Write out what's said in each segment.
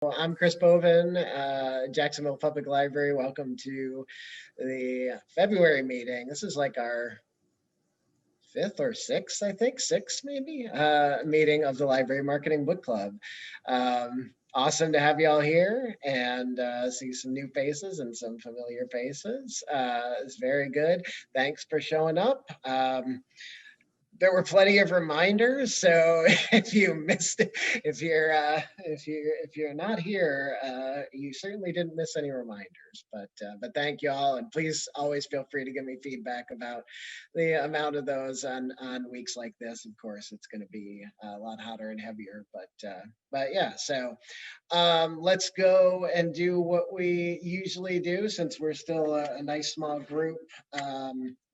so I'm Chris Bovin, Jacksonville Public Library. Welcome to the February meeting. This is like our fifth or sixth, I think, sixth maybe, meeting of the Library Marketing Book Club. Awesome to have you all here and see some new faces and some familiar faces. It's very good. Thanks for showing up. There were plenty of reminders, so if you missed it, if you're not here, you certainly didn't miss any reminders. But thank you all, and please always feel free to give me feedback about the amount of those on weeks like this. Of course, it's going to be a lot hotter and heavier, but yeah. So let's go and do what we usually do since we're still a nice small group.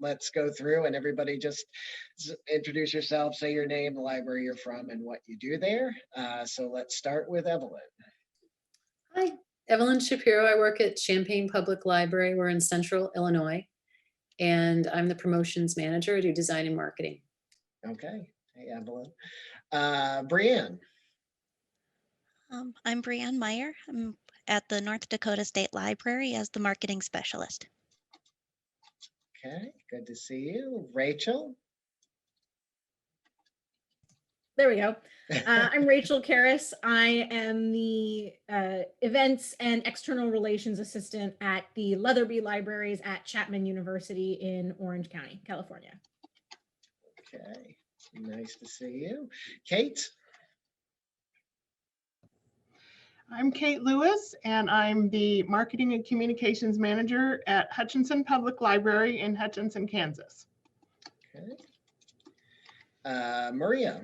Let's go through and everybody just introduce yourself, say your name, the library you're from, and what you do there. So let's start with Evelyn. Hi, Evelyn Shapiro. I work at Champaign Public Library. We're in Central Illinois, and I'm the promotions manager. I do design and marketing. Okay. Hey, Evelyn. Brianne. I'm Brianne Meyer. I'm at the North Dakota State Library as the marketing specialist. Okay, good to see you. Rachel. There we go. I'm Rachel Karras. I am the events and external relations assistant at the Leatherby Libraries at Chapman University in Orange County, California. Okay, nice to see you. Kate. I'm Kate Lewis, and I'm the Marketing and Communications Manager at Hutchinson Public Library in Hutchinson, Kansas. Okay. Maria.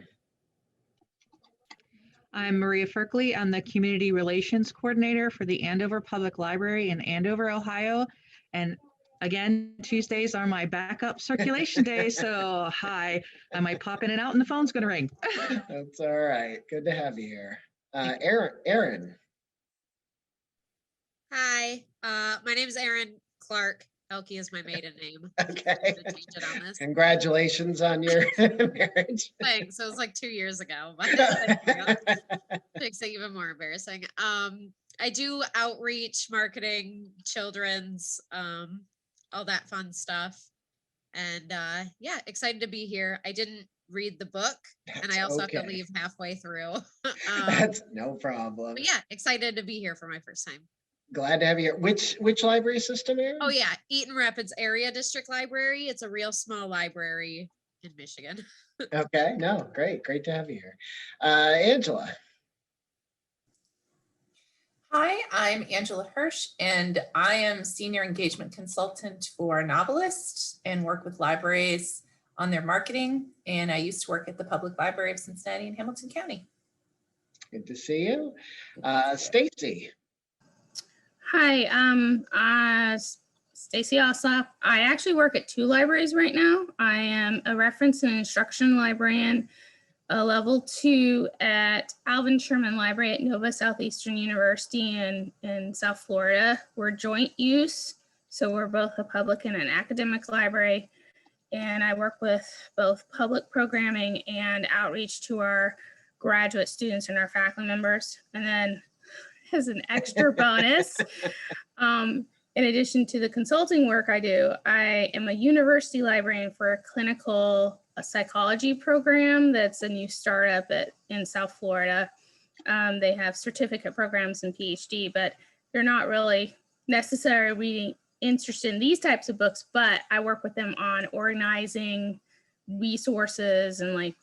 I'm Maria Ferkley. I'm the Community Relations Coordinator for the Andover Public Library in Andover, Ohio. And again, Tuesdays are my backup circulation days. So hi, I might pop in and out and the phone's going to ring. That's all right. Good to have you here. Erin. Hi, my name is Erin Clark. Elke is my maiden name. Okay. Change it on this. Congratulations on your marriage. Thanks. It was like 2 years ago, but makes it even more embarrassing. I do outreach, marketing, children's, all that fun stuff. And yeah, excited to be here. I didn't read the book, and I also have to leave halfway through. That's no problem. But yeah, excited to be here for my first time. Glad to have you here. Which library system, Erin? Oh yeah, Eaton Rapids Area District Library. It's a real small library in Michigan. Okay, no, great to have you here. Angela. Hi, I'm Angela Hirsch, and I am Senior Engagement Consultant for Novelist and work with libraries on their marketing. And I used to work at the Public Library of Cincinnati and Hamilton County. Good to see you. Stacy. Hi, Stacy Ossoff. I actually work at 2 libraries right now. I am a reference and instruction librarian, a level 2 at Alvin Sherman Library at Nova Southeastern University in South Florida. We're joint use, so we're both a public and an academic library. And I work with both public programming and outreach to our graduate students and our faculty members. And then as an extra bonus, in addition to the consulting work I do, I am a university librarian for a clinical psychology program that's a new startup in South Florida. They have certificate programs and PhD, but they're not really necessarily interested in these types of books, but I work with them on organizing resources and like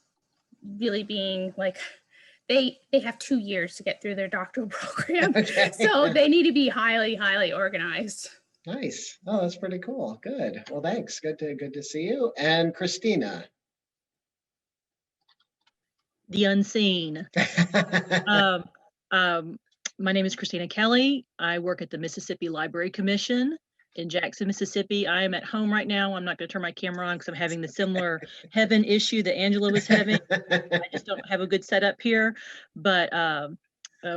really being like, they have 2 years to get through their doctoral program. Okay. So they need to be highly, highly organized. Nice. Oh, that's pretty cool. Good. Well, thanks. Good to see you. And Christina. The unseen. My name is Christina Kelly. I work at the Mississippi Library Commission in Jackson, Mississippi. I am at home right now. I'm not going to turn my camera on because I'm having the similar heaven issue that Angela was having. I just don't have a good setup here, but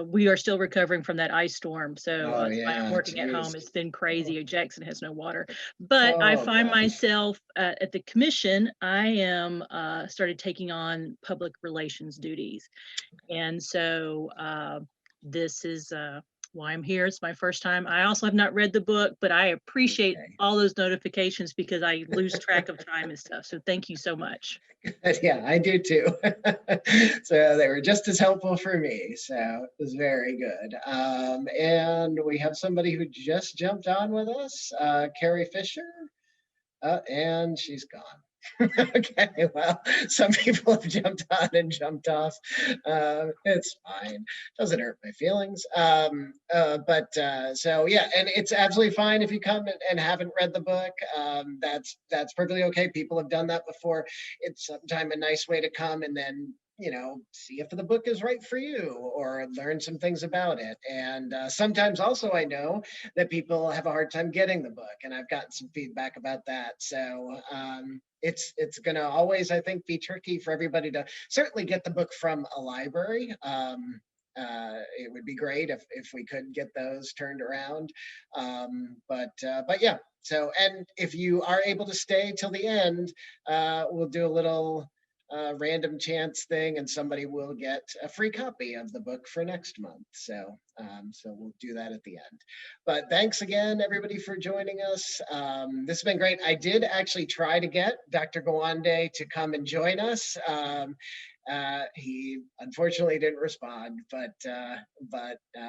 we are still recovering from that ice storm. So I'm working at home. It's been crazy. Jackson has no water, but I find myself at the commission. I am started taking on public relations duties. And so this is why I'm here. It's my first time. I also have not read the book, but I appreciate Okay. all those notifications because I lose track of time and stuff. So thank you so much. Yeah, I do too. So they were just as helpful for me. So it was very good. And we have somebody who just jumped on with us, Carrie Fisher, and she's gone. Okay, well, some people have jumped on and jumped off. It's fine. Doesn't hurt my feelings. So yeah, and it's absolutely fine if you come and haven't read the book. That's perfectly okay. People have done that before. It's sometimes a nice way to come and then, you know, see if the book is right for you or learn some things about it. And sometimes also I know that people have a hard time getting the book, and I've gotten some feedback about that. So it's going to always, I think, be tricky for everybody to certainly get the book from a library. It would be great if we could get those turned around. But yeah, so, and if you are able to stay till the end, we'll do a little random chance thing, and somebody will get a free copy of the book for next month. So we'll do that at the end. But thanks again, everybody, for joining us. This has been great. I did actually try to get Dr. Gawande to come and join us. He unfortunately didn't respond, but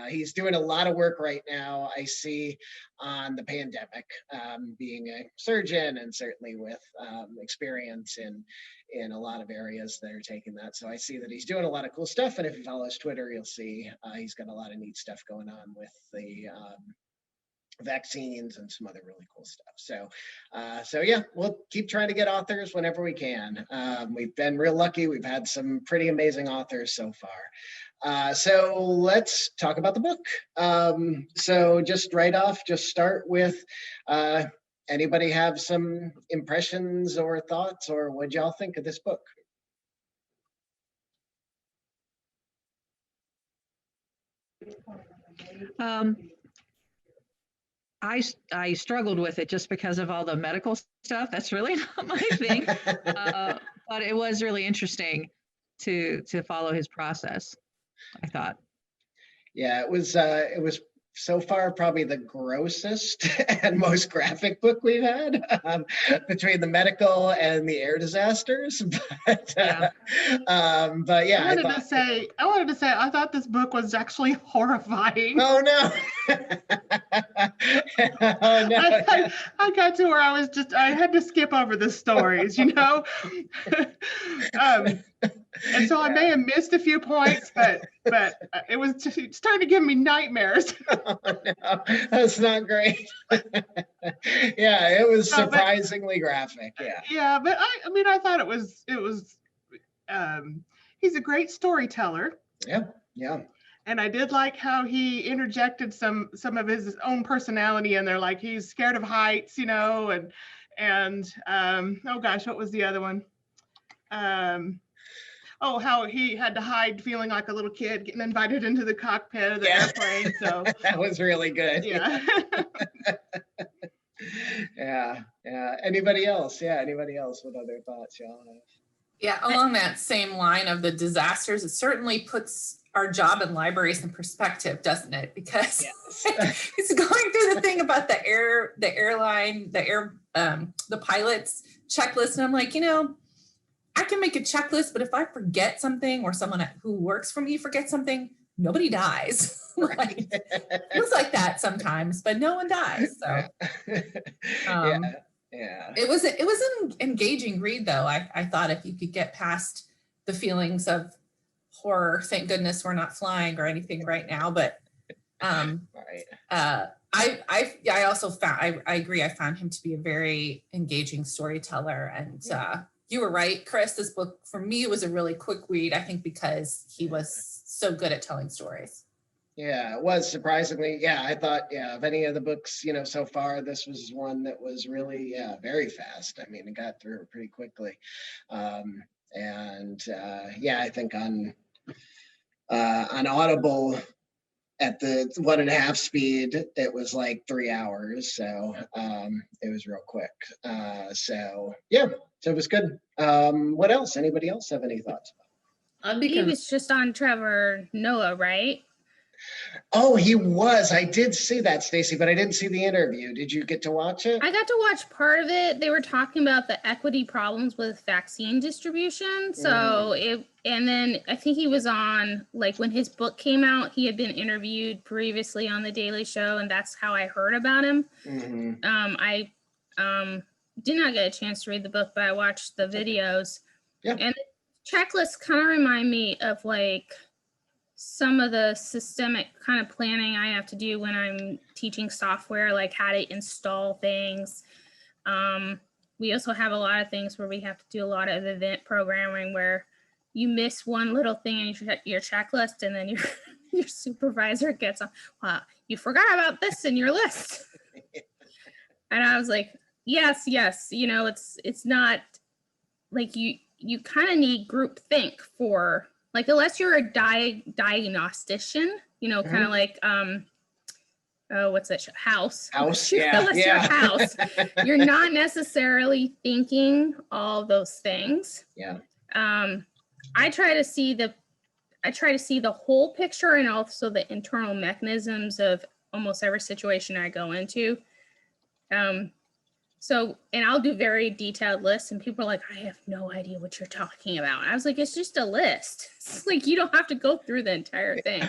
he's doing a lot of work right now, I see, on the pandemic, being a surgeon and certainly with experience in a lot of areas that are taking that. So I see that he's doing a lot of cool stuff. And if you follow his Twitter, you'll see he's got a lot of neat stuff going on with the vaccines and some other really cool stuff. So yeah, we'll keep trying to get authors whenever we can. We've been real lucky. We've had some pretty amazing authors so far. So let's talk about the book. So just right off, just start with, anybody have some impressions or thoughts, or what y'all think of this book? I struggled with it just because of all the medical stuff. That's really not my thing. But it was really interesting to follow his process, I thought. Yeah, it was so far probably the grossest and most graphic book we've had, between the medical and the air disasters. But yeah, I wanted to say, I thought this book was actually horrifying. Oh no! Oh no! I got to where I had to skip over the stories, you know. And so I may have missed a few points, but it's starting to give me nightmares. Oh, no, that's not great. Yeah, it was surprisingly graphic. Yeah. Yeah, but I mean, I thought it was. He's a great storyteller. Yeah. And I did like how he interjected some of his own personality in there, like he's scared of heights, you know, and oh gosh, what was the other one? How he had to hide feeling like a little kid getting invited into the cockpit of the airplane. So that was really good. Yeah. Yeah. Anybody else? Yeah. Anybody else? What other thoughts y'all have? Yeah, along that same line of the disasters, it certainly puts our job in libraries in perspective, doesn't it? Because it's going through the thing about the airline, the pilot's checklist. And I'm like, you know, I can make a checklist, but if I forget something or someone who works for me forgets something, nobody dies. Like, it feels like that sometimes, but no one dies. So yeah. It was an engaging read, though. I thought if you could get past the feelings of horror, thank goodness we're not flying or anything right now. But I also found, I agree, I found him to be a very engaging storyteller. And you were right, Chris, this book for me was a really quick read, I think, because he was so good at telling stories. Yeah, it was surprisingly. Yeah, I thought, of any of the books, you know, so far, this was one that was really, very fast. I mean, it got through it pretty quickly. I think on Audible at the 1.5 speed, it was like 3 hours. So it was real quick. So it was good. What else? Anybody else have any thoughts? He was just on Trevor Noah, right? Oh, he was. I did see that, Stacy, but I didn't see the interview. Did you get to watch it? I got to watch part of it. They were talking about the equity problems with vaccine distribution. So and then I think he was on, like, when his book came out, he had been interviewed previously on the Daily Show, and that's how I heard about him. I did not get a chance to read the book, but I watched the videos. Yeah. And the checklists kind of remind me of, like, some of the systemic kind of planning I have to do when I'm teaching software, like how to install things. We also have a lot of things where we have to do a lot of event programming where you miss one little thing in your checklist, and then your supervisor gets on, wow, you forgot about this in your list. And I was like, yes, you know, it's not like you kind of need group think for, like, unless you're a diagnostician, you know, kind of like, what's that show? House. Yeah. Unless you're House, you're not necessarily thinking all those things. Yeah. I try to see the whole picture and also the internal mechanisms of almost every situation I go into. So, and I'll do very detailed lists, and people are like, I have no idea what you're talking about. I was like, it's just a list. It's like, you don't have to go through the entire thing.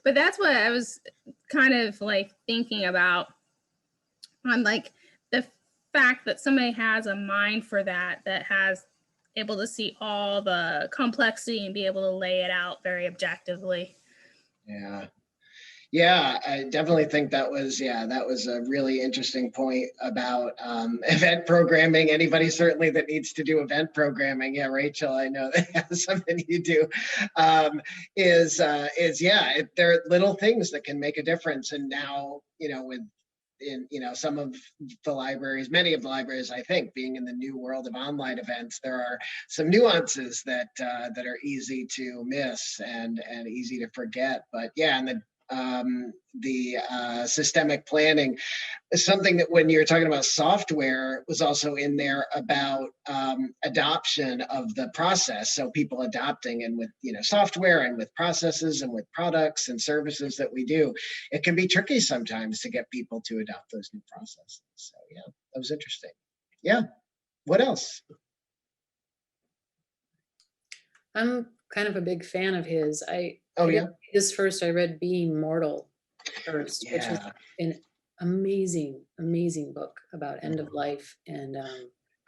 But that's what I was kind of like thinking about, on like the fact that somebody has a mind for that has able to see all the complexity and be able to lay it out very objectively. Yeah. Yeah, I definitely think that was a really interesting point about event programming. Anybody certainly that needs to do event programming, yeah, Rachel, I know that's something you do, there are little things that can make a difference. And now, you know, some of the libraries, many of the libraries, I think, being in the new world of online events, there are some nuances that are easy to miss and easy to forget. But yeah, and the systemic planning is something that, when you're talking about software, was also in there about adoption of the process. So people adopting, and with, you know, software and with processes and with products and services that we do, it can be tricky sometimes to get people to adopt those new processes. So yeah, that was interesting. Yeah. What else? I'm kind of a big fan of his. I yeah. read this first. I read Being Mortal first, which is an amazing book about end of life, and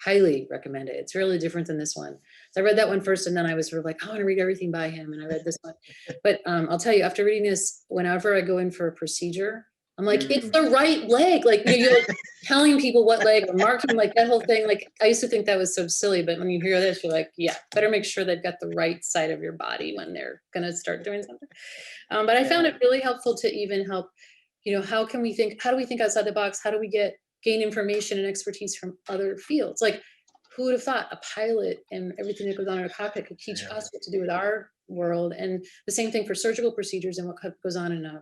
highly recommend it. It's really different than this one. So I read that one first, and then I was sort of like, I want to read everything by him, and I read this one. But I'll tell you, after reading this, whenever I go in for a procedure, I'm like, it's the right leg. Like, you're like telling people what leg, or marking, like that whole thing. Like, I used to think that was so silly, but when you hear this, you're like, yeah, better make sure they've got the right side of your body when they're going to start doing something. But I found it really helpful to even help, you know, how do we think outside the box? How do we gain information and expertise from other fields? Like, who would have thought a pilot and everything that goes on in a cockpit could teach us what to do with our world? And the same thing for surgical procedures and what goes on in a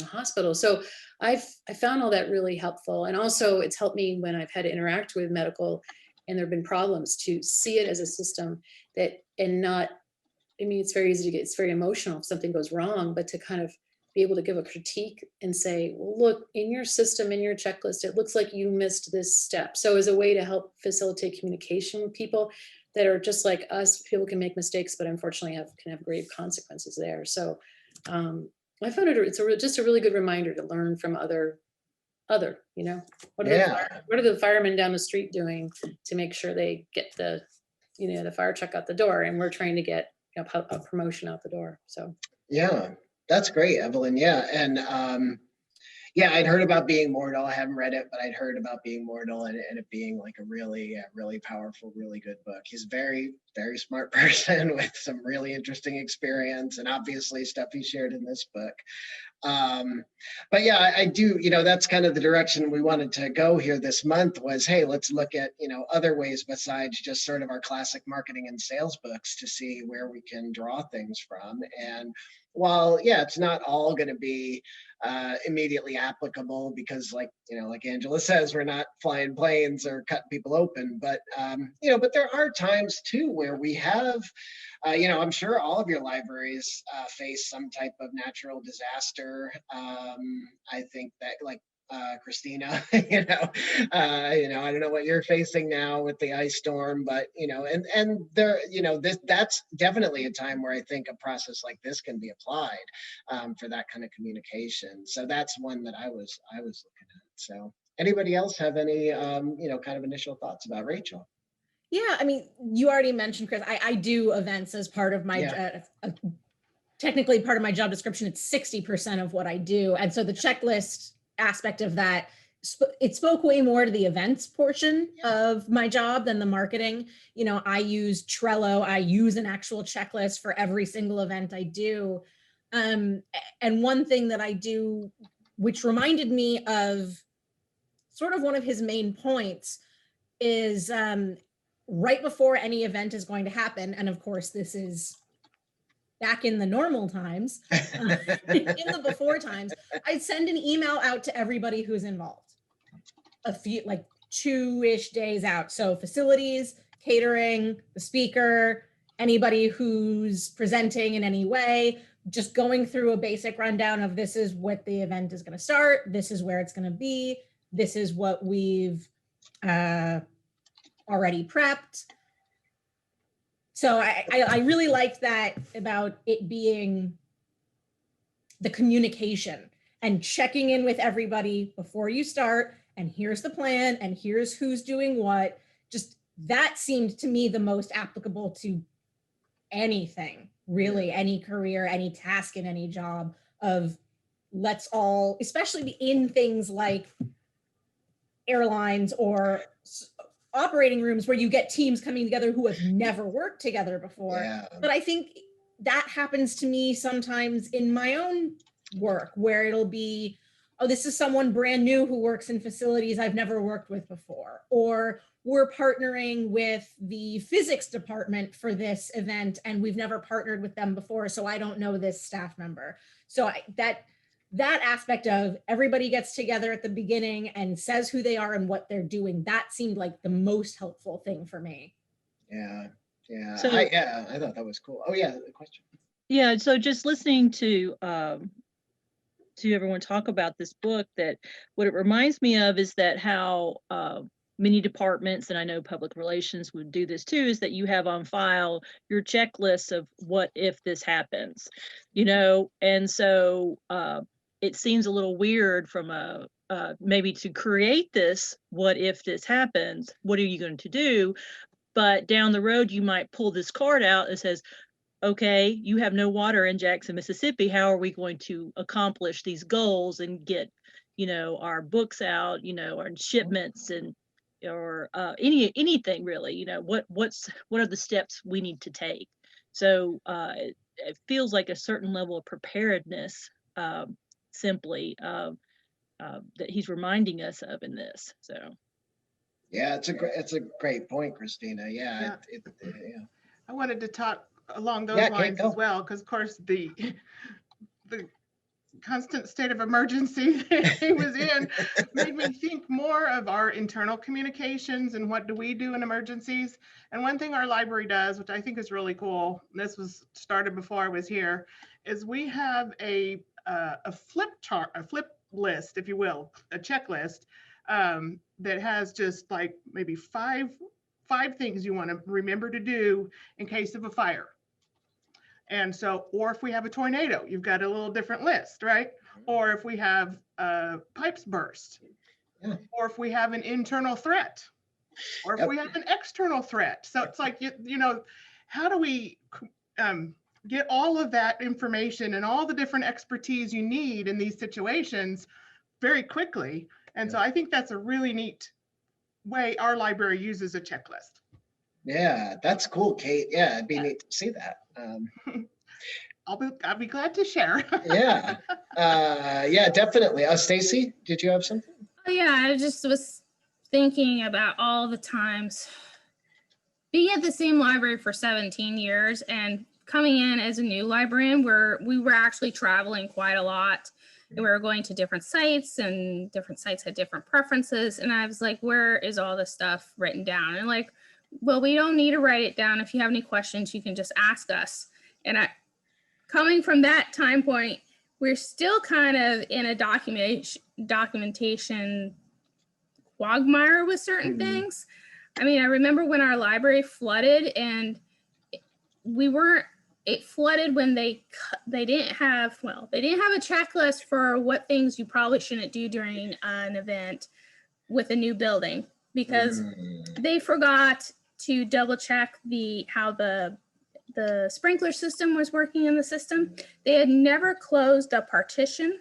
hospital. So I found all that really helpful. And also it's helped me when I've had to interact with medical and there've been problems, to see it as a system it's very easy to it's very emotional if something goes wrong, but to kind of be able to give a critique and say, well, look, in your system, in your checklist, it looks like you missed this step. So as a way to help facilitate communication with people that are just like us, people can make mistakes, but unfortunately can have grave consequences there. So I found just a really good reminder to learn from other, you know, what are the firemen down the street doing to make sure they get the fire truck out the door, and we're trying to get a promotion out the door. So yeah, that's great, Evelyn. Yeah, and I'd heard about Being Mortal. I haven't read it, but I'd heard about Being Mortal and it being like a really powerful, really good book. He's a very, very smart person with some really interesting experience, and obviously stuff he shared in this book. But yeah, I do, that's kind of the direction we wanted to go here this month was, hey, let's look at, other ways besides just sort of our classic marketing and sales books to see where we can draw things from. And while, yeah, it's not all going to be immediately applicable because, like, like Angela says, we're not flying planes or cutting people open. But, but there are times too where we have, I'm sure all of your libraries face some type of natural disaster. I think that, like, Christina, I don't know what you're facing now with the ice storm, but and there, that's definitely a time where I think a process like this can be applied for that kind of communication. So that's one that I was looking at. So anybody else have any kind of initial thoughts about Rachel? Yeah, I mean, you already mentioned, Chris, I do events as part of my technically part of my job description. It's 60% of what I do, and so the checklist aspect of that, it spoke way more to the events portion of my job than the marketing. I use Trello. I use an actual checklist for every single event I do. And one thing that I do, which reminded me of sort of one of his main points, is right before any event is going to happen, and of course this is back in the normal times, in the before times, I'd send an email out to everybody who's involved, a few, like 2-ish days out. So facilities, catering, the speaker, anybody who's presenting in any way, just going through a basic rundown of this is what the event is going to start, this is where it's going to be, this is what we've already prepped. So I really liked that about it being the communication and checking in with everybody before you start, and here's the plan, and here's who's doing what. Just that seemed to me the most applicable to anything, really, any career, any task in any job, of let's all, especially in things like airlines or operating rooms where you get teams coming together who have never worked together before. Yeah. But I think that happens to me sometimes in my own work, where it'll be, oh, this is someone brand new who works in facilities I've never worked with before, or we're partnering with the physics department for this event and we've never partnered with them before, so I don't know this staff member. So that aspect of everybody gets together at the beginning and says who they are and what they're doing, that seemed like the most helpful thing for me. Yeah. So- I thought that was cool. Oh yeah, the question. Yeah, so just listening to everyone talk about this book, that what it reminds me of is that how many departments, and I know public relations would do this too, is that you have on file your checklists of what if this happens, and so it seems a little weird from maybe to create this, what if this happens, what are you going to do? But down the road, you might pull this card out that says, okay, you have no water in Jackson, Mississippi. How are we going to accomplish these goals and get, our books out, our shipments or anything really, what are the steps we need to take? So it feels like a certain level of preparedness, simply that he's reminding us of in this. So. Yeah, it's a great point, Christina. Yeah. I wanted to talk along those lines as well, because of course the constant state of emergency that he was in made me think more of our internal communications and what do we do in emergencies. And one thing our library does, which I think is really cool, this was started before I was here, is we have a flip chart, a flip list, if you will, a checklist that has just like maybe five things you want to remember to do in case of a fire. And so, or if we have a tornado, you've got a little different list, right? Or if we have pipes burst, or if we have an internal threat, or if we have an external threat. So it's like, how do we get all of that information and all the different expertise you need in these situations very quickly? And so I think that's a really neat way our library uses a checklist. Yeah, that's cool, Kate. Yeah, it'd be neat to see that. I'll be glad to share. Yeah, definitely. Stacy, did you have something? Oh yeah, I just was thinking about all the times being at the same library for 17 years and coming in as a new librarian, we were actually traveling quite a lot. And we were going to different sites, and different sites had different preferences. And I was like, where is all this stuff written down? And like, well, we don't need to write it down. If you have any questions, you can just ask us. And coming from that time point, we're still kind of in a documentation quagmire with certain things. I mean, I remember when our library flooded, and it flooded when they didn't have a checklist for what things you probably shouldn't do during an event with a new building, because they forgot to double check how the sprinkler system was working in the system. They had never closed a partition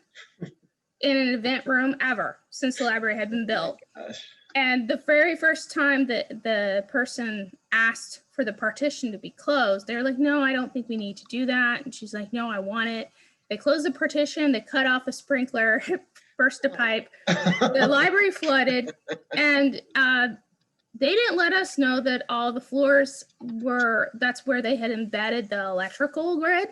in an event room ever since the library had been built. And the very first time that the person asked for the partition to be closed, they're like, no, I don't think we need to do that. And she's like, no, I want it. They closed the partition, they cut off a sprinkler, burst a pipe, the library flooded, and they didn't let us know that all the floors that's where they had embedded the electrical grid.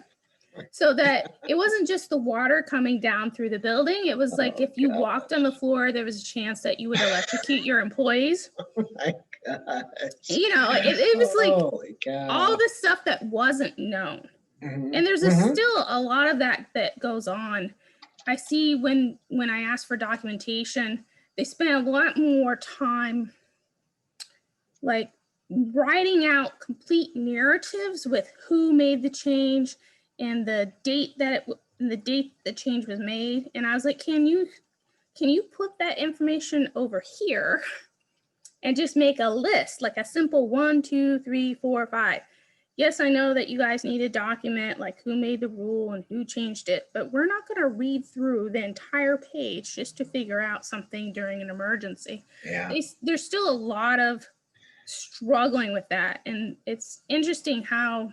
So that it wasn't just the water coming down through the building. It was like, if you walked on the floor, there was a chance that you would electrocute your employees. Oh my God. You know, it was like all the stuff that wasn't known. And there's still a lot of that goes on. I see when I ask for documentation, they spend a lot more time like writing out complete narratives with who made the change and the date that the change was made. And I was like, can you put that information over here and just make a list, like a simple 1, 2, 3, 4, 5. Yes, I know that you guys need to document like who made the rule and who changed it, but we're not going to read through the entire page just to figure out something during an emergency. Yeah. There's still a lot of struggling with that. And it's interesting how,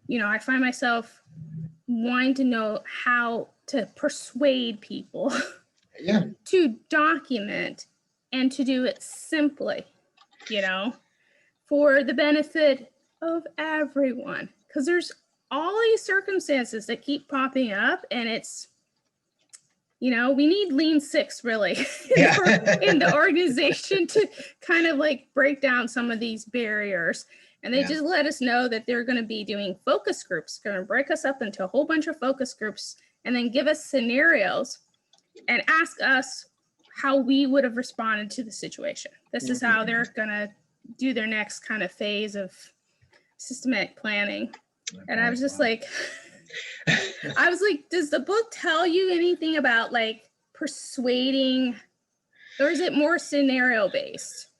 you know, I find myself wanting to know how to persuade people to document and to do it simply, you know, for the benefit of everyone. Because there's all these circumstances that keep popping up, and it's, you know, we need Lean Six really in the organization to kind of like break down some of these barriers. And they just let us know that they're going to be doing focus groups, going to break us up into a whole bunch of focus groups, and then give us scenarios and ask us how we would have responded to the situation. This is how they're going to do their next kind of phase of systematic planning. And I was just like, does the book tell you anything about like persuading, or is it more scenario based?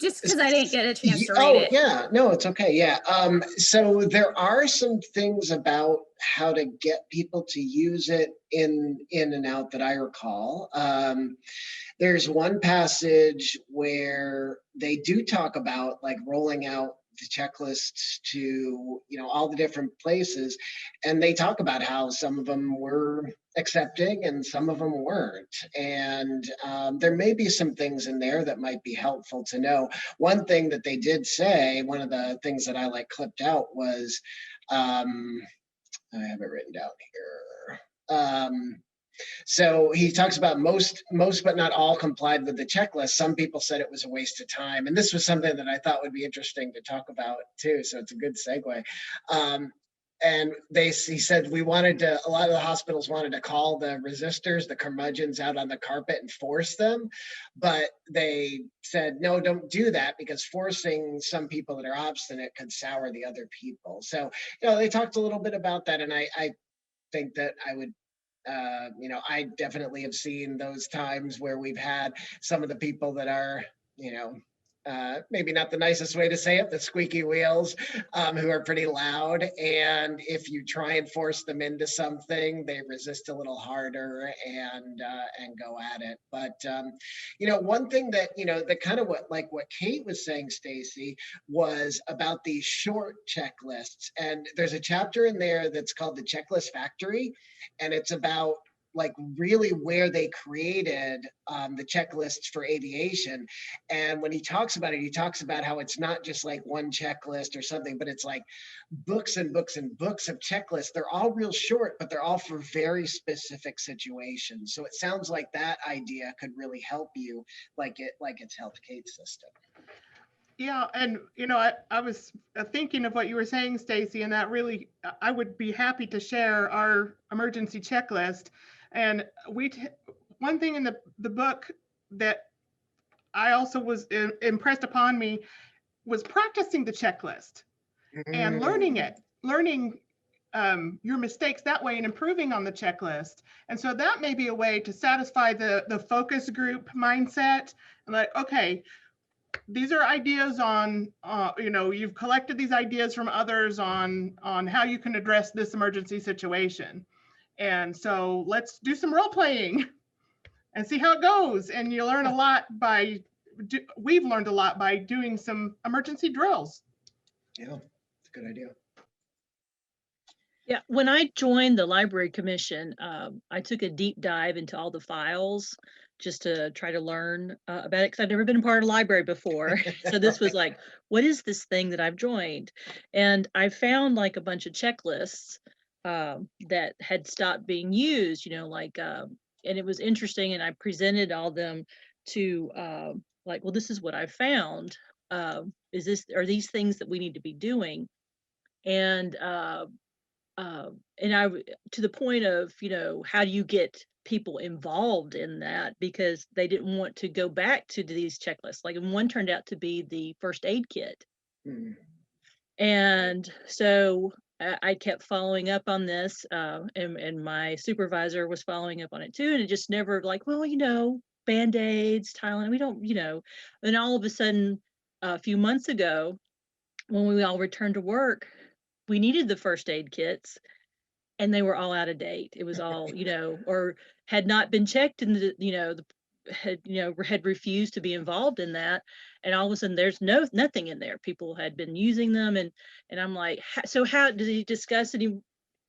Just because I didn't get a chance to read it. Yeah, no, it's okay. Yeah. So there are some things about how to get people to use it in and out that I recall. There's one passage where they do talk about like rolling out the checklists to, you know, all the different places, and they talk about how some of them were accepting and some of them weren't, and there may be some things in there that might be helpful to know. One thing that they did say, one of the things that I like clipped out was, I have it written down here. So he talks about most but not all complied with the checklist. Some people said it was a waste of time. And this was something that I thought would be interesting to talk about too. So it's a good segue. And he said a lot of the hospitals wanted to call the resistors, the curmudgeons, out on the carpet and force them. But they said, no, don't do that, because forcing some people that are obstinate could sour the other people. So, you know, they talked a little bit about that. And I think that I would, you know, I definitely have seen those times where we've had some of the people that are, you know, maybe not the nicest way to say it, the squeaky wheels, who are pretty loud. And if you try and force them into something, they resist a little harder and go at it. But, you know, one thing that, you know, the kind of what Kate was saying, Stacy, was about these short checklists. And there's a chapter in there that's called the Checklist Factory. And it's about like really where they created the checklists for aviation. And when he talks about it, he talks about how it's not just like one checklist or something, but it's like books and books and books of checklists. They're all real short, but they're all for very specific situations. So it sounds like that idea could really help you, like it's helped Kate's system. Yeah, and I was thinking of what you were saying, Stacy, and that really, I would be happy to share our emergency checklist. And one thing in the book that I also was impressed upon me was practicing the checklist and learning your mistakes that way and improving on the checklist. And so that may be a way to satisfy the focus group mindset. Like, okay, these are ideas on, you've collected these ideas from others on how you can address this emergency situation. And so let's do some role playing and see how it goes. And you learn a lot we've learned a lot by doing some emergency drills. Yeah, it's a good idea. Yeah, when I joined the Library Commission, I took a deep dive into all the files just to try to learn about it, because I've never been a part of a library before. So this was like, what is this thing that I've joined? And I found like a bunch of checklists that had stopped being used, and it was interesting. And I presented all them to like, well, this is what I found. Are these things that we need to be doing? And I, to the point of, how do you get people involved in that, because they didn't want to go back to these checklists. Like, and one turned out to be the first aid kit. And so I kept following up on this, and my supervisor was following up on it too. And it just never like, well, Band-Aids, Tylenol, we don't, and all of a sudden, a few months ago, when we all returned to work, we needed the first aid kits, and they were all out of date. It was all, or had not been checked, and had refused to be involved in that. And all of a sudden there's nothing in there. People had been using them. And I'm like, so how did he discuss any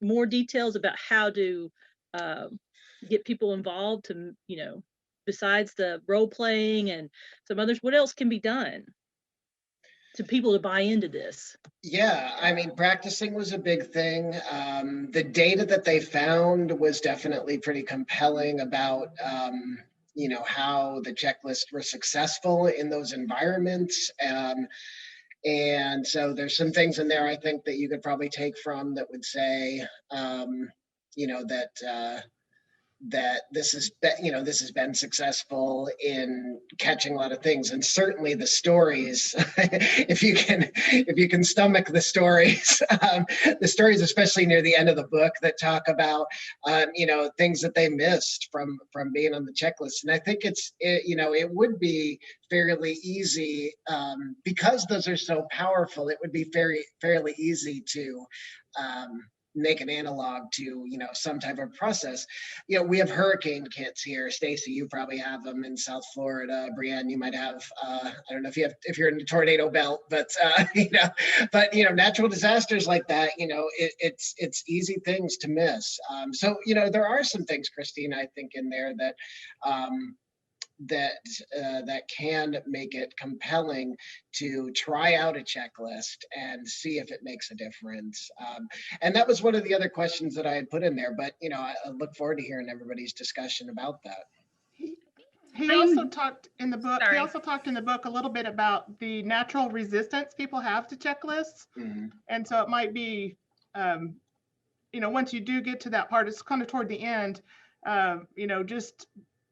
more details about how to get people involved to, besides the role playing and some others, what else can be done to people to buy into this? Yeah, I mean, practicing was a big thing. The data that they found was definitely pretty compelling about, how the checklists were successful in those environments. And so there's some things in there I think that you could probably take from that would say, that this has been successful in catching a lot of things. And certainly the stories, if you can stomach the stories, especially near the end of the book, that talk about things that they missed from being on the checklist. And I think it would be fairly easy, because those are so powerful, it would be fairly easy to make an analog to, some type of process. We have hurricane kits here. Stacy, you probably have them in South Florida. Brienne, you might have, I don't know if you're in the tornado belt, but, natural disasters like that, it's easy things to miss. So, there are some things, Christina, I think in there that, that can make it compelling to try out a checklist and see if it makes a difference. And that was one of the other questions that I had put in there, but I look forward to hearing everybody's discussion about that. He also talked in the book. He also talked in the book a little bit about the natural resistance people have to checklists. And so it might be, once you do get to that part, it's kind of toward the end, just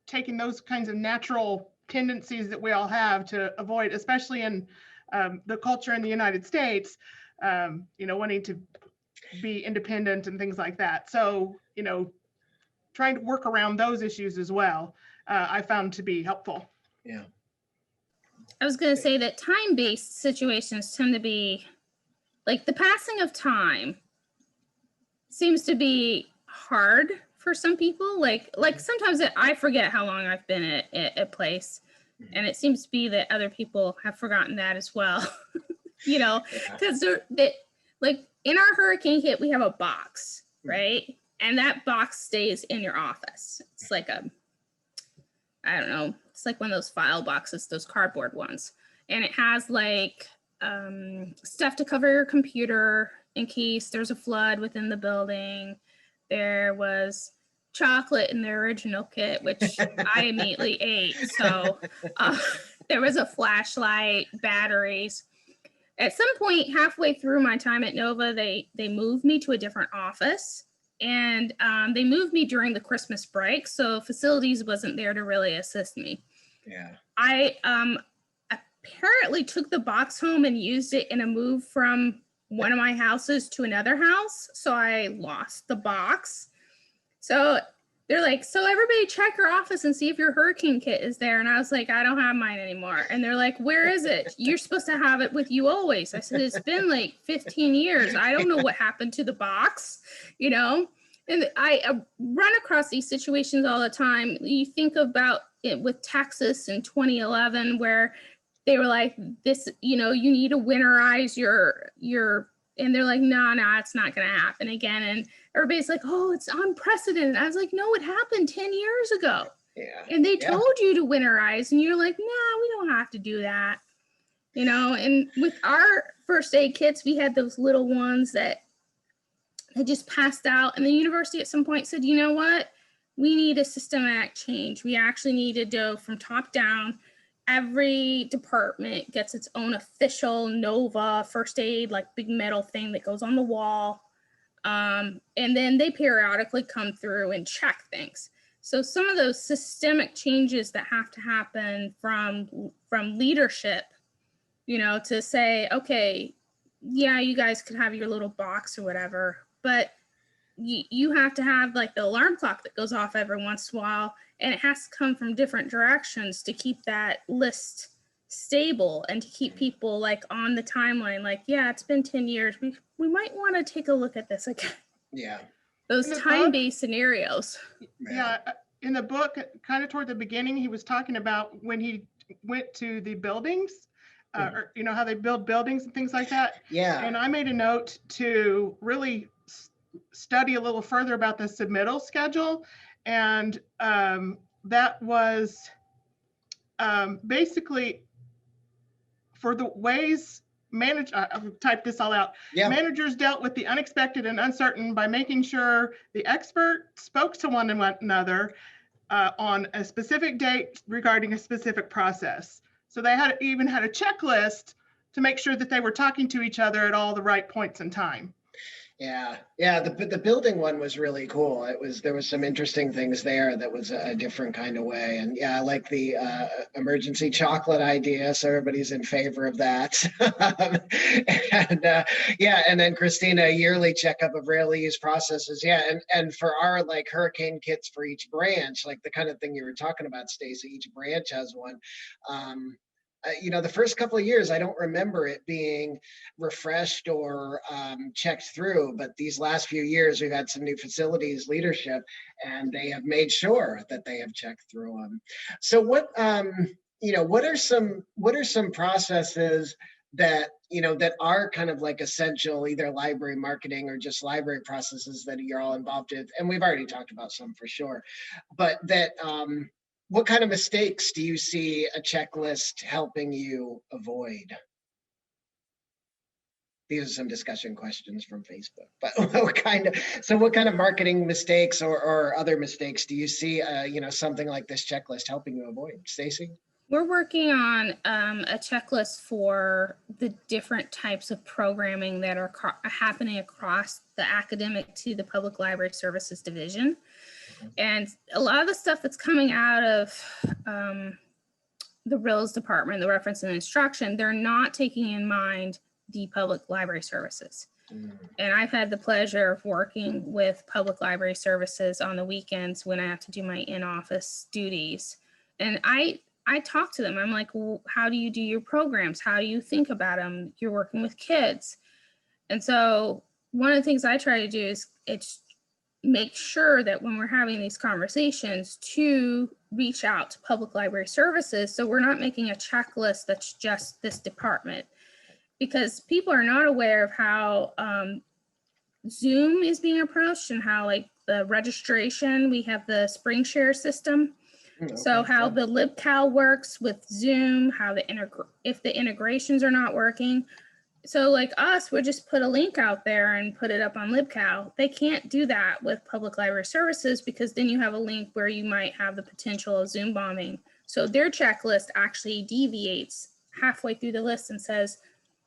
taking those kinds of natural tendencies that we all have to avoid, especially in the culture in the United States, wanting to be independent and things like that. So, trying to work around those issues as well, I found to be helpful. Yeah. I was going to say that time-based situations tend to be, like, the passing of time seems to be hard for some people. Like sometimes I forget how long I've been at a place, and it seems to be that other people have forgotten that as well. Because like in our hurricane kit, we have a box, right? and that box stays in your office. It's like I don't know, it's like one of those file boxes, those cardboard ones. And it has like stuff to cover your computer in case there's a flood within the building. There was chocolate in the original kit, which I immediately ate. So there was a flashlight, batteries. At some point, halfway through my time at Nova, they moved me to a different office, and they moved me during the Christmas break. So facilities wasn't there to really assist me. Yeah. I apparently took the box home and used it in a move from one of my houses to another house. So I lost the box. So they're like, so everybody check your office and see if your hurricane kit is there. And I was like, I don't have mine anymore. And they're like, where is it? You're supposed to have it with you always. I said, it's been like 15 years. I don't know what happened to the box, you know? And I run across these situations all the time. You think about it with Texas in 2011, where they were like, this, you know, you need to winterize your, and they're like, no, it's not going to happen again. And everybody's like, oh, it's unprecedented. I was like, no, it happened 10 years ago. Yeah. And they told you to winterize, and you're like, no, we don't have to do that. You know, and with our first aid kits, we had those little ones that had just passed out. And the university at some point said, you know what? We need a systematic change. We actually need to go from top down. Every department gets its own official Nova first aid, like big metal thing that goes on the wall. And then they periodically come through and check things. So some of those systemic changes that have to happen from leadership, you know, to say, okay, yeah, you guys could have your little box or whatever, but you have to have like the alarm clock that goes off every once in a while, and it has to come from different directions to keep that list stable and to keep people like on the timeline. Like, yeah, it's been 10 years. We might want to take a look at this again. Yeah. Those time-based scenarios. Yeah. In the book, kind of toward the beginning, he was talking about when he went to the buildings, or, you know, how they build buildings and things like that. Yeah. And I made a note to really study a little further about the submittal schedule. And that was basically for the ways I'll type this all out. Yeah. Managers dealt with the unexpected and uncertain by making sure the expert spoke to one another on a specific date regarding a specific process. So they even had a checklist to make sure that they were talking to each other at all the right points in time. Yeah, the building one was really cool. There was some interesting things there that was a different kind of way. And yeah, I like the emergency chocolate idea. So everybody's in favor of that. And then Christina, a yearly checkup of rarely used processes. Yeah, and for our like hurricane kits for each branch, like the kind of thing you were talking about, Stacey, each branch has one. You know, the first couple of years, I don't remember it being refreshed or checked through, but these last few years, we've had some new facilities leadership, and they have made sure that they have checked through them. So what are some processes that, you know, that are kind of like essential, either library marketing or just library processes that you're all involved with? And we've already talked about some for sure, but that, what kind of mistakes do you see a checklist helping you avoid? These are some discussion questions from Facebook, but what kind of marketing mistakes or other mistakes do you see, you know, something like this checklist helping you avoid? Stacey? We're working on a checklist for the different types of programming that are happening across the academic to the public library services division. And a lot of the stuff that's coming out of the RILS department, the reference and instruction, they're not taking in mind the public library services. And I've had the pleasure of working with public library services on the weekends when I have to do my in-office duties. And I talk to them. I'm like, well, how do you do your programs? How do you think about them? You're working with kids. And so one of the things I try to do is make sure that when we're having these conversations to reach out to public library services, so we're not making a checklist that's just this department, because people are not aware of how Zoom is being approached and how like the registration, we have the Spring Share system. So Okay, how yeah. the LibCal works with Zoom, how the if the integrations are not working. So like us, we'll just put a link out there and put it up on LibCal. They can't do that with public library services because then you have a link where you might have the potential of Zoom bombing. So their checklist actually deviates halfway through the list and says,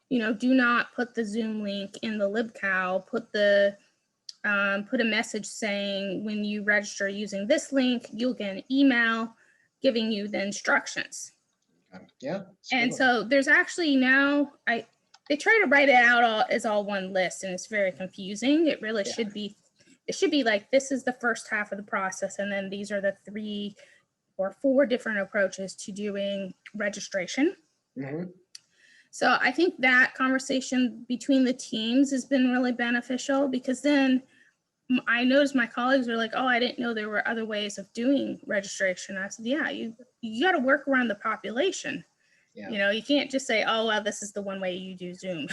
you know, do not put the Zoom link in the LibCal, put a message saying when you register using this link, you'll get an email giving you the instructions. Yeah. And so there's actually now, they try to write it out as all one list and it's very confusing. It really should be, it should be like, this is the first half of the process. And then these are the 3 or 4 different approaches to doing registration. Mm-hmm. So I think that conversation between the teams has been really beneficial because then I noticed my colleagues were like, oh, I didn't know there were other ways of doing registration. I said, yeah, you got to work around the population. Yeah. You know, you can't just say, oh, well, this is the one way you do Zoom.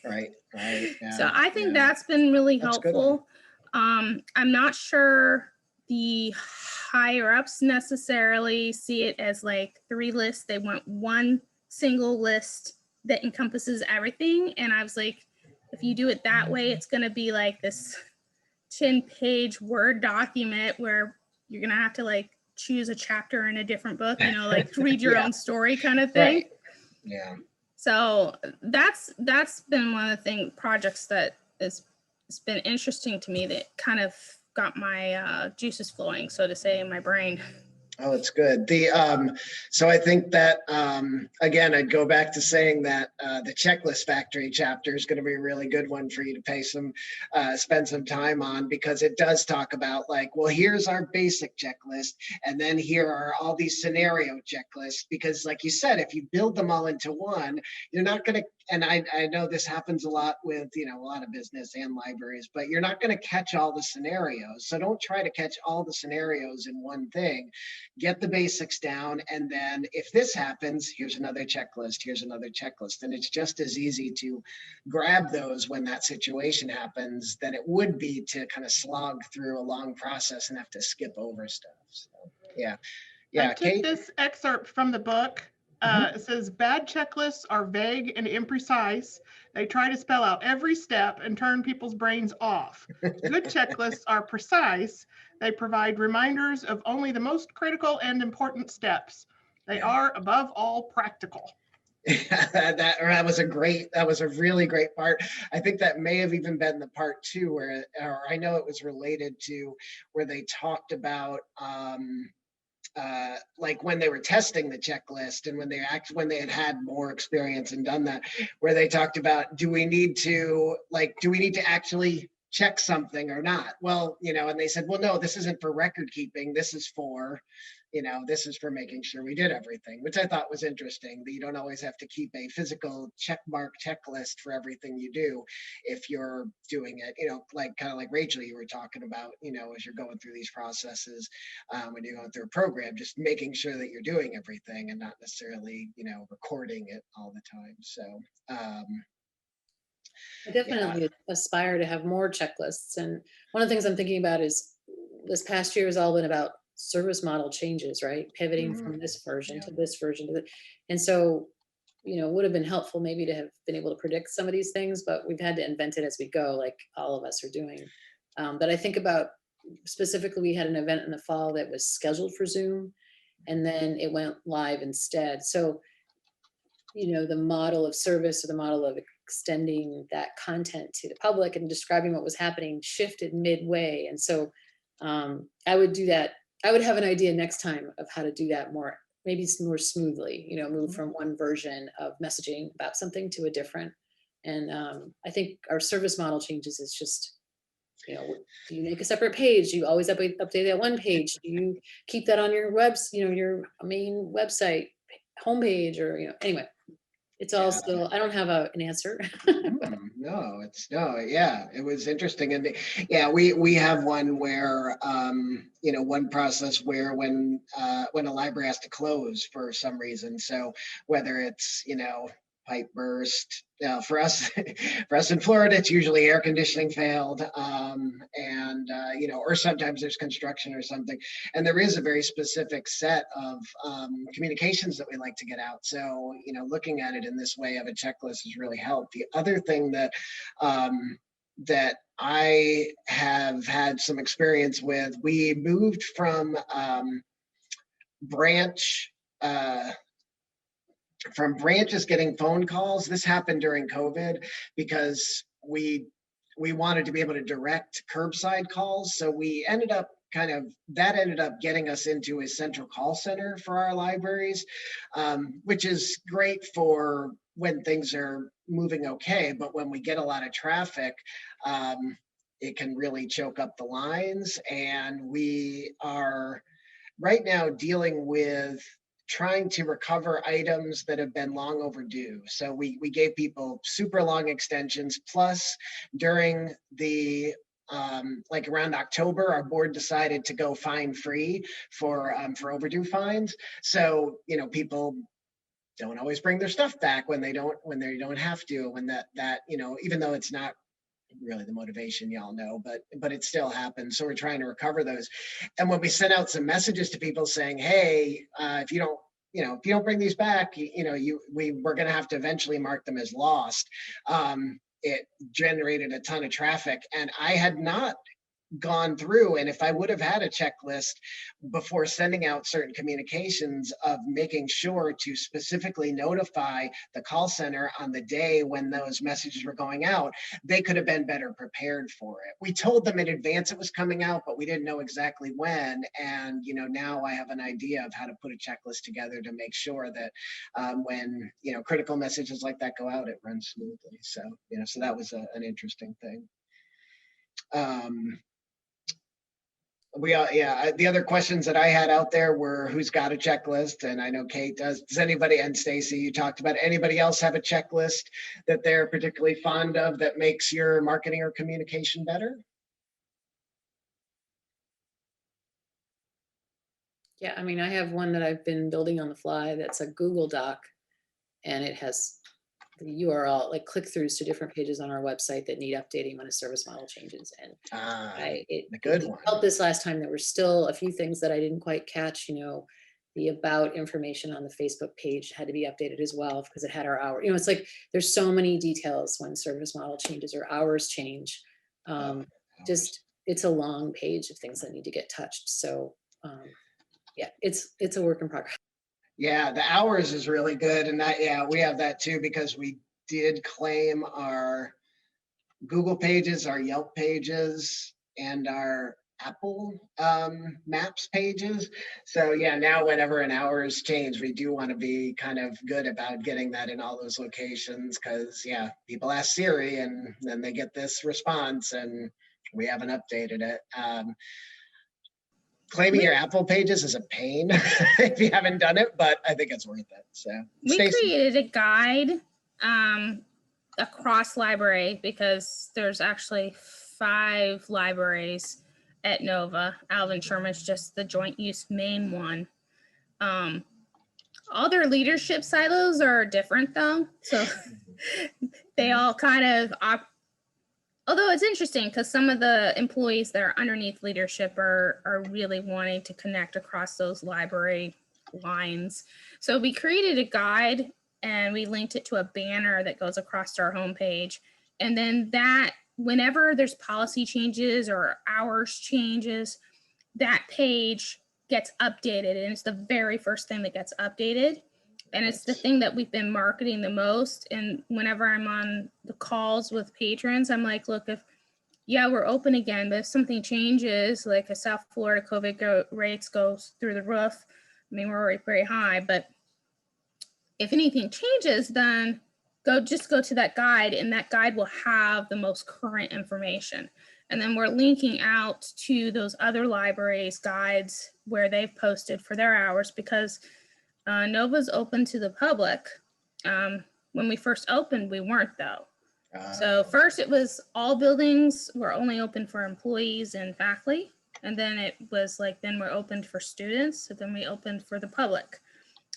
Right. Yeah, so I think that's been really helpful. I'm not sure the higher ups necessarily see it as like 3 lists. They want one single list that encompasses everything. And I was like, if you do it that way, it's going to be like this 10-page Word document where you're going to have to like choose a chapter in a different book, you know, like read your own story kind of thing. Right. Yeah. So that's been one of the projects that it's been interesting to me that kind of got my juices flowing, so to say, in my brain. Oh, it's good. So I think that, again, I'd go back to saying that the Checklist Factory chapter is going to be a really good one for you to spend some time on, because it does talk about like, well, here's our basic checklist. And then here are all these scenario checklists, because like you said, if you build them all into one, you're not going to, and I know this happens a lot with, you know, a lot of business and libraries, but you're not going to catch all the scenarios. So don't try to catch all the scenarios in one thing. Get the basics down, and then if this happens, here's another checklist, here's another checklist. And it's just as easy to grab those when that situation happens than it would be to kind of slog through a long process and have to skip over stuff. So, yeah. I took this excerpt from the book. It says, bad checklists are vague and imprecise. They try to spell out every step and turn people's brains off. Good checklists are precise. They provide reminders of only the most critical and important steps. They are, above all, practical. that was a really great part. I think that may have even been the part 2 where, or I know it was related to where they talked about like when they were testing the checklist and when they had more experience and done that, where they talked about, do we need to actually check something or not? Well, you know, and they said, well, no, this isn't for record keeping. This is for making sure we did everything, which I thought was interesting, that you don't always have to keep a physical checklist for everything you do if you're doing it, you know, like kind of like Rachel, you were talking about, you know, as you're going through these processes, when you're going through a program, just making sure that you're doing everything and not necessarily, you know, recording it all the time. So, I definitely aspire to have more checklists. And one of the things I'm thinking about is this past year has all been about service model changes, right? Pivoting from this version to this version. And so, you know, it would have been helpful maybe to have been able to predict some of these things, but we've had to invent it as we go, like all of us are doing. But I think about specifically, we had an event in the fall that was scheduled for Zoom, and then it went live instead. So, you know, the model of service or the model of extending that content to the public and describing what was happening shifted midway. And so I would do that. I would have an idea next time of how to do that maybe more smoothly, you know, move from one version of messaging about something to a different. And I think our service model changes is just, you know, do you make a separate page? Do you always update that one page? Do you keep that on your your main website homepage, or, you know, anyway, it's all still, I don't have an answer. Yeah, it was interesting. And yeah, we have one where, you know, one process where when a library has to close for some reason. So whether it's, you know, pipe burst. For us, for us in Florida, it's usually air conditioning failed, and you know, or sometimes there's construction or something. And there is a very specific set of communications that we like to get out. So, you know, looking at it in this way of a checklist has really helped. The other thing that that I have had some experience with, we moved from branch. From branches getting phone calls. This happened during COVID because we wanted to be able to direct curbside calls. So we ended up that ended up getting us into a central call center for our libraries, which is great for when things are moving okay. But when we get a lot of traffic, it can really choke up the lines. And we are right now dealing with trying to recover items that have been long overdue. So we gave people super long extensions. Plus, during the like around October, our board decided to go fine free for overdue fines. So, you know, people don't always bring their stuff back when they don't have to. When that you know, even though it's not really the motivation, y'all know, but it still happens. So we're trying to recover those. And when we sent out some messages to people saying, hey, if you don't bring these back, we're going to have to eventually mark them as lost. It generated a ton of traffic, and I had not gone through, and if I would have had a checklist before sending out certain communications of making sure to specifically notify the call center on the day when those messages were going out, they could have been better prepared for it. We told them in advance it was coming out, but we didn't know exactly when. And now I have an idea of how to put a checklist together to make sure that when critical messages like that go out, it runs smoothly. So so that was an interesting thing. The other questions that I had out there were who's got a checklist, and I know Kate does. Does anybody, and Stacy, you talked about, anybody else have a checklist that they're particularly fond of that makes your marketing or communication better? Yeah, I mean, I have one that I've been building on the fly that's a Google Doc, and it has the URL, like click-throughs to different pages on our website that need updating when a service model changes. And it helped this last time. There were still a few things that I didn't quite catch. The about information on the Facebook page had to be updated as well because it had our hour. It's like there's so many details when service model changes or hours change. It's a long page of things that need to get touched. So yeah, it's a work in progress. Yeah, the hours is really good. And we have that too, because we did claim our Google pages, our Yelp pages, and our Apple Maps pages. So yeah, now whenever an hours change, we do want to be kind of good about getting that in all those locations, because people ask Siri and then they get this response and we haven't updated it. Claiming your Apple pages is a pain if you haven't done it, but I think it's worth it. So we created a guide across library because there's actually 5 libraries at Nova. Alvin Sherman's just the joint use main one. All their leadership silos are different though. So they all kind of although it's interesting because some of the employees that are underneath leadership are really wanting to connect across those library lines. So we created a guide and we linked it to a banner that goes across our homepage. And then that whenever there's policy changes or hours changes, that page gets updated. And it's the very first thing that gets updated. And it's the thing that we've been marketing the most. And whenever I'm on the calls with patrons, I'm like, look, we're open again, but if something changes, like a South Florida COVID rates goes through the roof, I mean, we're already very high, but if anything changes, then just go to that guide, and that guide will have the most current information. And then we're linking out to those other libraries' guides where they've posted for their hours, because Nova's open to the public. When we first opened, we weren't though. So first it was all buildings were only open for employees and faculty. And then it was like, then we're open for students. So then we opened for the public.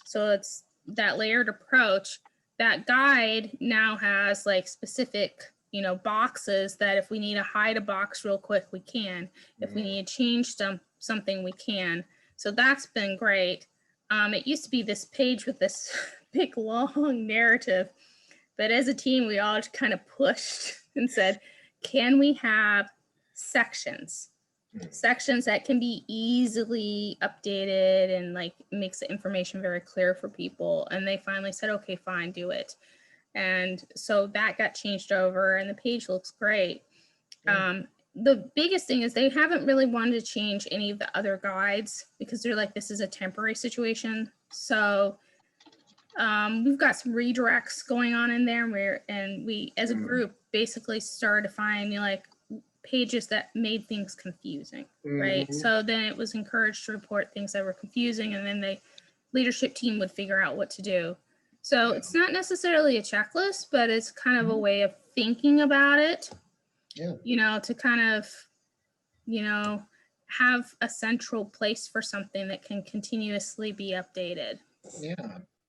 So it's that layered approach. that guide now has like specific, you know, boxes that if we need to hide a box real quick, we can. If we need to change something, we can. So that's been great. It used to be this page with this big long narrative, but as a team, we all kind of pushed and said, can we have sections? Sections that can be easily updated and like makes the information very clear for people. And they finally said, okay, fine, do it. And so that got changed over and the page looks great. The biggest thing is they haven't really wanted to change any of the other guides because they're like, this is a temporary situation. So we've got some redirects going on in there and we as a group basically started to find, you know, like pages that made things confusing, right? So then it was encouraged to report things that were confusing and then the leadership team would figure out what to do. So it's not necessarily a checklist, but it's kind of a way of thinking about it, you know, to kind of, you know, have a central place for something that can continuously be updated.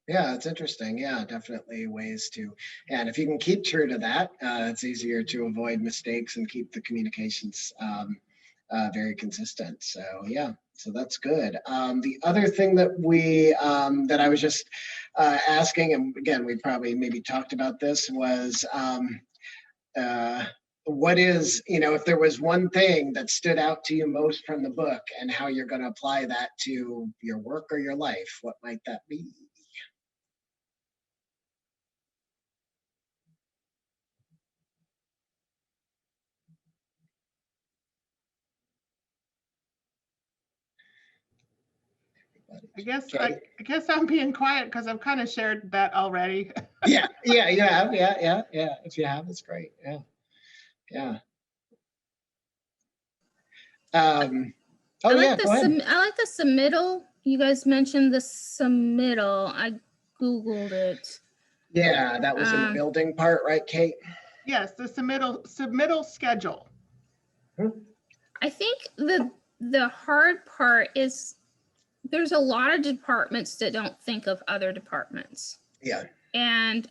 Yeah, it's interesting. Yeah, definitely ways to, and if you can keep true to that, it's easier to avoid mistakes and keep the communications very consistent. So yeah, so that's good. The other thing that that I was just asking, and again, we probably maybe talked about this, was what is, you know, if there was one thing that stood out to you most from the book and how you're going to apply that to your work or your life, what might that be? I guess I'm being quiet because I've kind of shared that already. Yeah, you have. Yeah. If you have, it's great. Yeah. I like the submittal. You guys mentioned the submittal. I Googled it. Yeah, that was in the building part, right, Kate? Yes, the submittal schedule. I think the hard part is there's a lot of departments that don't think of other departments. Yeah. And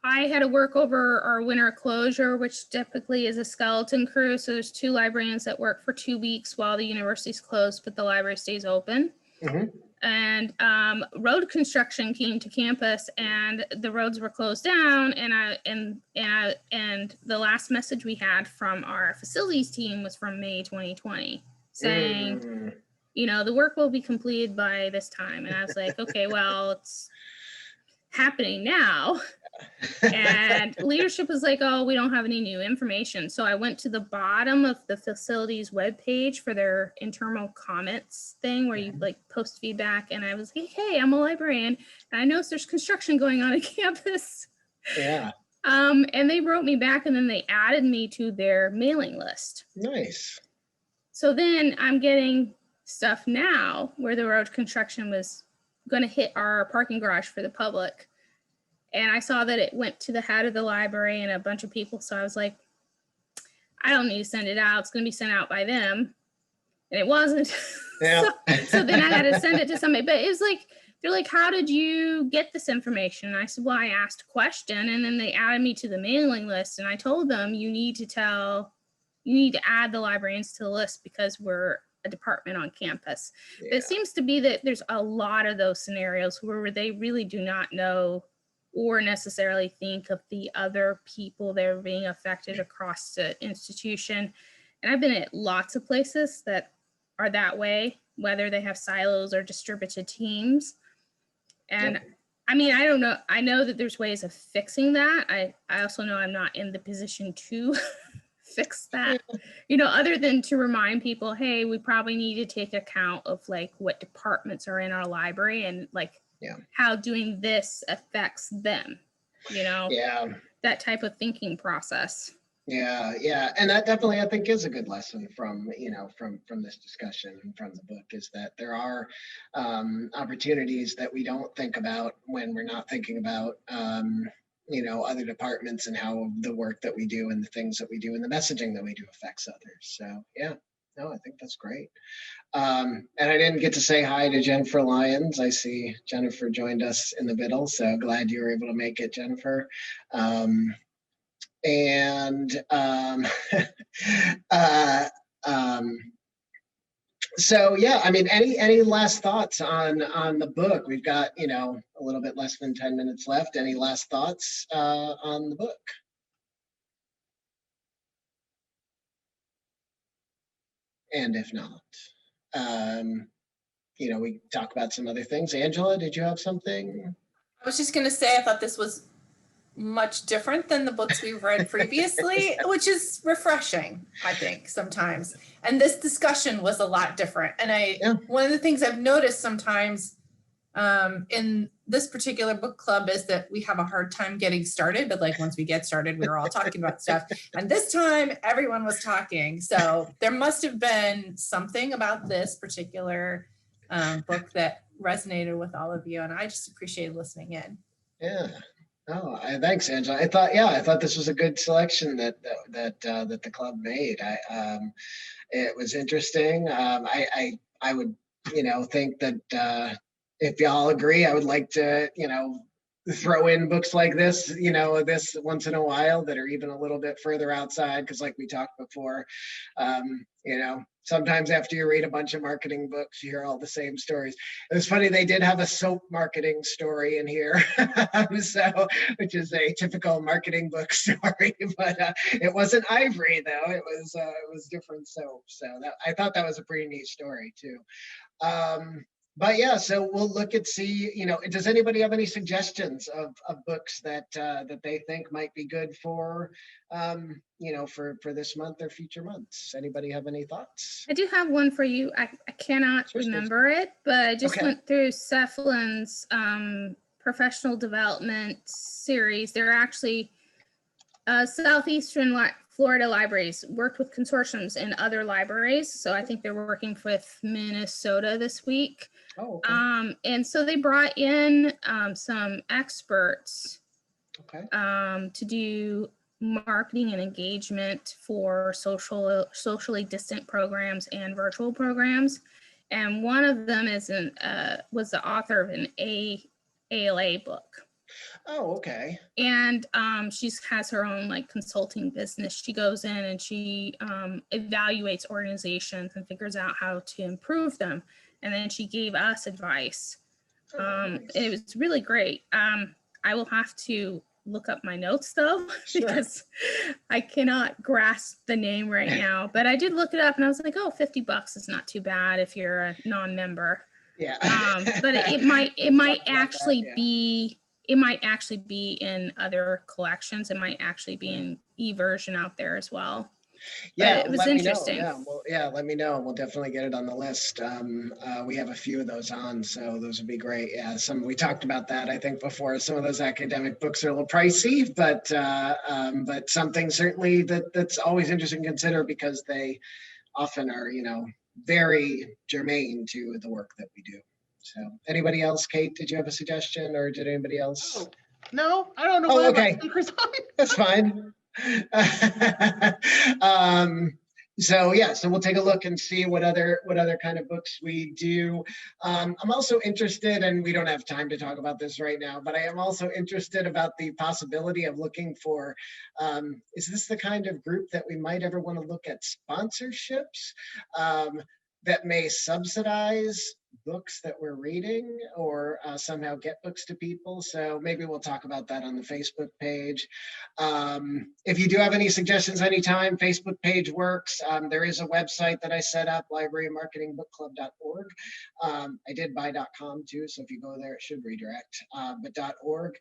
I had to work over our winter closure, which typically is a skeleton crew. So there's 2 librarians that work for 2 weeks while the university's closed, but the library stays open. And road construction came to campus and the roads were closed down. And the last message we had from our facilities team was from May 2020 saying, you know, the work will be completed by this time. And I was like, okay, well, it's happening now. And leadership was like, oh, we don't have any new information. So I went to the bottom of the facilities webpage for their internal comments thing where you like post feedback. And I was like, hey, I'm a librarian and I noticed there's construction going on at campus. Yeah. And they wrote me back and then they added me to their mailing list. Nice. So then I'm getting stuff now where the road construction was going to hit our parking garage for the public. And I saw that it went to the head of the library and a bunch of people. So I was like, I don't need to send it out. It's going to be sent out by them. And it wasn't. Yeah. so then I had to send it to somebody. But it was like, they're like, how did you get this information? And I said, well, I asked a question. And then they added me to the mailing list. And I told them, you need to add the librarians to the list because we're a department on campus. Yeah. But it seems to be that there's a lot of those scenarios where they really do not know or necessarily think of the other people that are being affected across the institution. And I've been at lots of places that are that way, whether they have silos or distributed teams. And I mean, I don't know. I know that there's ways of fixing that. I also know I'm not in the position to fix that, you know, other than to remind people, hey, we probably need to take account of like what departments are in our library and like how doing this affects them, you know, that type of thinking process. Yeah. And that definitely, I think, is a good lesson from, you know, from this discussion and from the book, is that there are opportunities that we don't think about when we're not thinking about, you know, other departments and how the work that we do and the things that we do and the messaging that we do affects others. So, yeah. No, I think that's great. And I didn't get to say hi to Jennifer Lyons. I see Jennifer joined us in the middle, so glad you were able to make it, Jennifer. uh, um, so yeah, I mean, any last thoughts on the book? We've got, you know, a little bit less than 10 minutes left. Any last thoughts on the book? And if not, you know, we talk about some other things. Angela, did you have something? I was just going to say, I thought this was much different than the books we've read previously, which is refreshing, I think, sometimes. And this discussion was a lot different. And one of the things I've noticed sometimes in this particular book club is that we have a hard time getting started, but like once we get started, we were all talking about stuff. And this time everyone was talking. So there must have been something about this particular book that resonated with all of you. And I just appreciate listening in. Yeah. Oh, thanks, Angela. I thought this was a good selection that the club made. It was interesting. I would, you know, think that if y'all agree, I would like to, you know, throw in books like this, you know, this once in a while that are even a little bit further outside, because like we talked before, you know, sometimes after you read a bunch of marketing books, you hear all the same stories. It was funny, they did have a soap marketing story in here, so, which is a typical marketing book story, but it wasn't Ivory though. It was different soap. So that, I thought that was a pretty neat story too. But yeah, so we'll look and see, you know, does anybody have any suggestions of books that they think might be good for, you know, for this month or future months? Anybody have any thoughts? I do have one for you. I cannot remember it, but I just went through Cephalin's professional development series. They're actually Southeastern Florida libraries worked with consortiums in other libraries. So I think they're working with Minnesota this week. Oh, okay. And so they brought in some experts to do marketing and engagement for socially distant programs and virtual programs. And one of them is was the author of an ALA book. Oh, okay. And she has her own like consulting business. She goes in and she evaluates organizations and figures out how to improve them. And then she gave us advice. Nice. It was really great. I will have to look up my notes though, because I cannot grasp the name right now. But I did look it up and I was like, oh, $50 is not too bad if you're a non-member. Yeah. But it might actually be. It might actually be in other collections. It might actually be in e-version out there as well. Yeah, but it was interesting. Let me know. We'll definitely get it on the list. We have a few of those on, so those would be great. Yeah, we talked about that, I think, before. Some of those academic books are a little pricey, but something certainly that's always interesting to consider because they often are, you know, very germane to the work that we do. So anybody else? Kate, did you have a suggestion or did anybody else? Oh, no, I don't know. Oh, okay. That's fine. So yeah, so we'll take a look and see what other kind of books we do. I'm also interested, and we don't have time to talk about this right now, but I am also interested about the possibility of looking for, is this the kind of group that we might ever want to look at sponsorships that may subsidize books that we're reading or somehow get books to people. So maybe we'll talk about that on the Facebook page. If you do have any suggestions anytime, Facebook page works. There is a website that I set up, librarymarketingbookclub.org. I did buy .com too, so if you go there, it should redirect, but .org.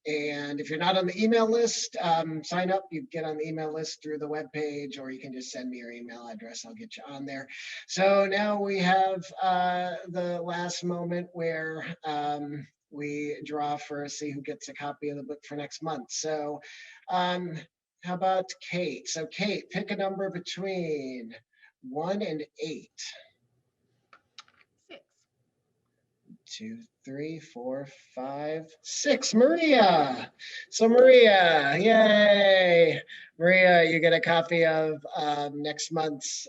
And if you're not on the email list, sign up. You get on the email list through the webpage, or you can just send me your email address. I'll get you on there. So now we have the last moment where we draw for see who gets a copy of the book for next month. So how about Kate? So Kate, pick a number between 1 and 8. 6. 2, 3, 4, 5, 6. Maria. So Maria, yay. Maria, you get a copy of next month's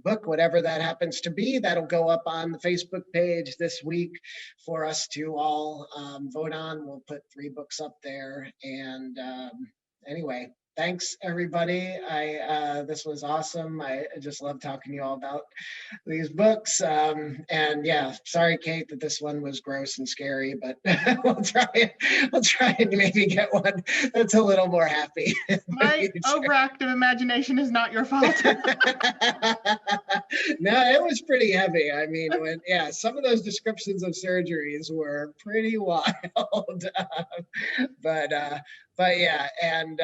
book, whatever that happens to be. That'll go up on the Facebook page this week for us to all vote on. We'll put 3 books up there. And anyway, thanks everybody. This was awesome. I just love talking to you all about these books. And yeah, sorry, Kate, that this one was gross and scary, but we'll try and maybe get one that's a little more happy. My overactive imagination is not your fault. No, it was pretty heavy. I mean, some of those descriptions of surgeries were pretty wild. But yeah, and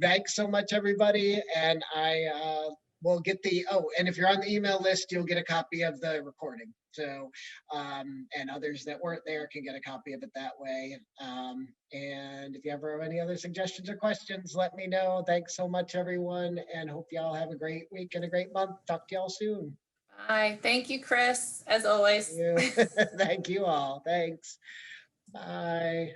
thanks so much, everybody. And I will get and if you're on the email list, you'll get a copy of the recording. So, and others that weren't there can get a copy of it that way. And if you ever have any other suggestions or questions, let me know. Thanks so much, everyone, and hope you all have a great week and a great month. Talk to y'all soon. Bye. Thank you, Chris, as always. Thank you all. Thanks. Bye.